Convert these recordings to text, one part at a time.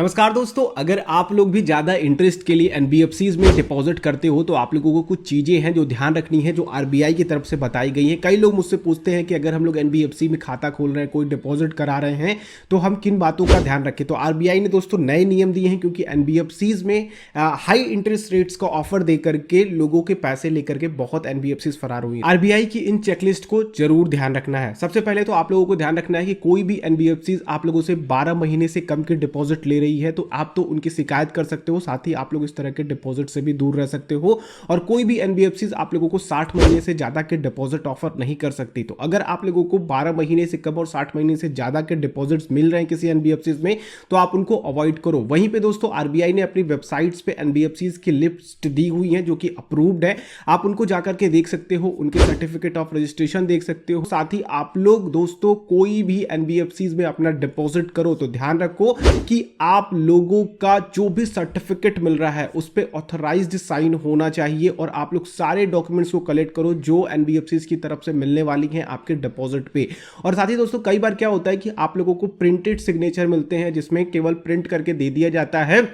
नमस्कार दोस्तों, अगर आप लोग भी ज़्यादा इंटरेस्ट के लिए एनबीएफसीज में डिपॉजिट करते हो तो आप लोगों को कुछ चीज़ें हैं जो ध्यान रखनी है, जो आरबीआई की तरफ से बताई गई हैं। कई लोग मुझसे पूछते हैं कि अगर हम लोग एनबीएफसी में खाता खोल रहे हैं, कोई डिपॉजिट करा रहे हैं, तो हम किन बातों का ध्यान रखें। तो आरबीआई ने दोस्तों नए नियम दिए हैं, क्योंकि एनबीएफसीज में हाई इंटरेस्ट रेट्स का ऑफर दे करके लोगों के पैसे लेकर के बहुत एनबीएफसीज फरार हुई हैं। आरबीआई की इन चेकलिस्ट को जरूर ध्यान रखना है। सबसे पहले तो आप लोगों को ध्यान रखना है कि कोई भी एनबीएफसीज आप लोगों से 12 महीने से कम के डिपॉजिट ले रही है तो आप तो उनकी शिकायत कर सकते हो। साथ ही आप लोग इस तरह के डिपॉजिट से भी दूर रह सकते हो। और कोई भी एनबीएफसीज आप लोगों को 60 महीने से ज्यादा के डिपॉजिट ऑफर नहीं कर सकती। तो अगर आप लोगों को 12 महीने से कम और 60 महीने से ज्यादा के डिपॉजिट्स मिल रहे हैं किसी एनबीएफसीज में, तो आप उनको अवॉइड करो। वहीं पे दोस्तों आरबीआई ने अपनी वेबसाइट्स पे एनबीएफसीज की लिस्ट दी हुई है जो कि अप्रूव्ड है। आप उनको जाकर के देख सकते हो, उनके सर्टिफिकेट ऑफ रजिस्ट्रेशन देख सकते हो। साथ ही आप लोग दोस्तों कोई भी एनबीएफसीज में अपना डिपॉजिट करो तो ध्यान रखो कि आप लोगों का जो भी सर्टिफिकेट मिल रहा है उस पे ऑथराइज्ड साइन होना चाहिए। और आप लोग सारे डॉक्यूमेंट्स को कलेक्ट करो जो एनबीएफसीज की तरफ से मिलने वाली हैं आपके डिपॉजिट पे। और साथ ही दोस्तों कई बार क्या होता है कि आप लोगों को प्रिंटेड सिग्नेचर मिलते हैं जिसमें केवल प्रिंट करके दे दिया जाता है,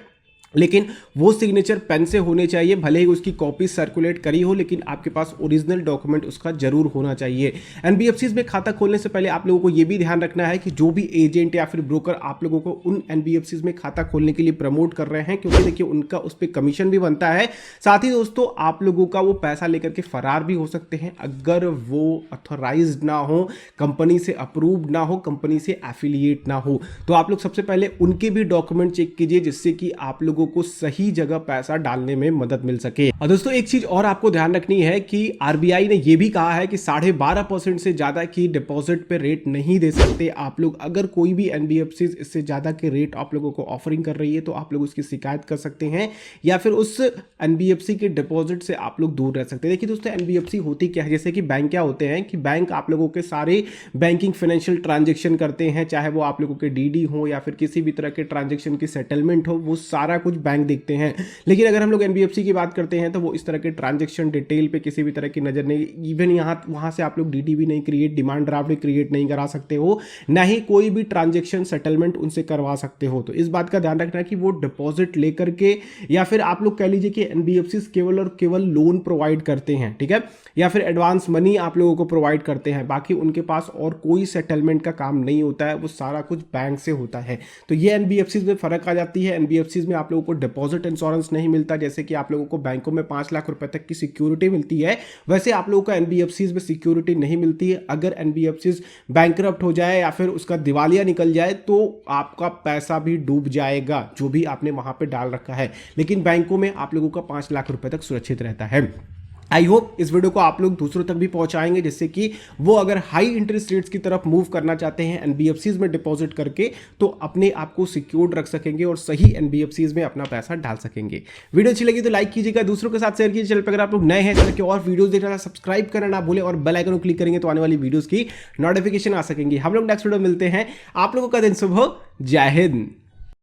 लेकिन वो सिग्नेचर पेन से होने चाहिए। भले ही उसकी कॉपी सर्कुलेट करी हो, लेकिन आपके पास ओरिजिनल डॉक्यूमेंट उसका जरूर होना चाहिए। एनबीएफसीज में खाता खोलने से पहले आप लोगों को यह भी ध्यान रखना है कि जो भी एजेंट या फिर ब्रोकर आप लोगों को उन एनबीएफसीज में खाता खोलने के लिए प्रमोट कर रहे हैं, क्योंकि देखिए उनका उस पर कमीशन भी बनता है। साथ ही दोस्तों आप लोगों का वो पैसा लेकर के फरार भी हो सकते हैं अगर वो ऑथराइज्ड ना हो, कंपनी से अप्रूव्ड ना हो, कंपनी से एफिलिएट ना हो। तो आप लोग सबसे पहले उनके भी डॉक्यूमेंट चेक कीजिए, जिससे कि आप लोगों को सही जगह पैसा डालने में मदद मिल सके। और दोस्तों एक चीज और आपको ध्यान रखनी है कि आरबीआई ने यह भी कहा है कि 12.5% से ज्यादा की डिपॉजिट पे रेट नहीं दे सकते आप लोग। अगर कोई भी एनबीएफसी इससे ज्यादा के रेट आप लोगों को ऑफरिंग कर रही है तो आप लोग उसकी शिकायत कर सकते हैं, या फिर उस एनबीएफसी के डिपॉजिट से आप लोग दूर रह सकते हैं। देखिए दोस्तों एनबीएफसी होती क्या है, जैसे कि बैंक क्या होते हैं कि बैंक आप लोगों के सारे बैंकिंग फाइनेंशियल ट्रांजेक्शन करते हैं, चाहे वो आप लोगों के डीडी हो या फिर किसी भी तरह के ट्रांजेक्शन की सेटलमेंट हो, वो सारा कुछ बैंक देखते हैं। लेकिन अगर हम लोग एनबीएफसी की बात करते हैं तो वो इस तरह के ट्रांजैक्शन डिटेल पे किसी भी तरह की नजर नहीं, इवन वहां से आप लोग डीडी भी नहीं क्रिएट, डिमांड ड्राफ्ट भी क्रिएट नहीं करा सकते हो, ना ही कोई भी ट्रांजैक्शन सेटलमेंट उनसे करवा सकते हो। तो इस बात का ध्यान रखना कि वो डिपॉजिट लेकर के, या फिर आप लोग कह लीजिए कि एनबीएफसी केवल और केवल लोन प्रोवाइड करते हैं, ठीक है, या फिर एडवांस मनी आप लोगों को प्रोवाइड करते हैं, बाकी उनके पास और कोई सेटलमेंट का काम नहीं होता है, वो सारा कुछ बैंक से होता है। तो ये एनबीएफसी में फर्क आ जाती है। एनबीएफसी में आप लोगों को डिपॉजिट इंश्योरेंस नहीं मिलता, जैसे कि आप लोगों को बैंकों में 5 लाख रुपए तक की सिक्योरिटी मिलती है, वैसे आप लोगों को एनबीएफसीज में सिक्योरिटी नहीं मिलती है। अगर एनबीएफसीज बैंकरप्ट हो जाए या फिर उसका दिवालिया निकल जाए तो आपका पैसा भी डूब जाएगा जो भी आपने वहां पे डाल रखा है। लेकिन बैंकों में आप लोगों का 5 लाख रुपए तक सुरक्षित रहता है। आई होप इस वीडियो को आप लोग दूसरों तक भी पहुंचाएंगे, जिससे कि वो अगर हाई इंटरेस्ट रेट्स की तरफ मूव करना चाहते हैं एनबीएफसीज में डिपॉजिट करके, तो अपने आप को सिक्योर्ड रख सकेंगे और सही एनबीएफसीज में अपना पैसा डाल सकेंगे। वीडियो अच्छी लगी तो लाइक कीजिएगा, दूसरों के साथ शेयर कीजिए। चैनल पर अगर आप लोग नए हैं, चैनल के और वीडियोस देखना है सब्सक्राइब करना ना भूलें, और बेल आइकन को क्लिक करेंगे तो आने वाली वीडियोस की नोटिफिकेशन आ सकेंगी। हम लोग नेक्स्ट वीडियो मिलते हैं। आप लोगों का दिन शुभ हो। जय हिंद।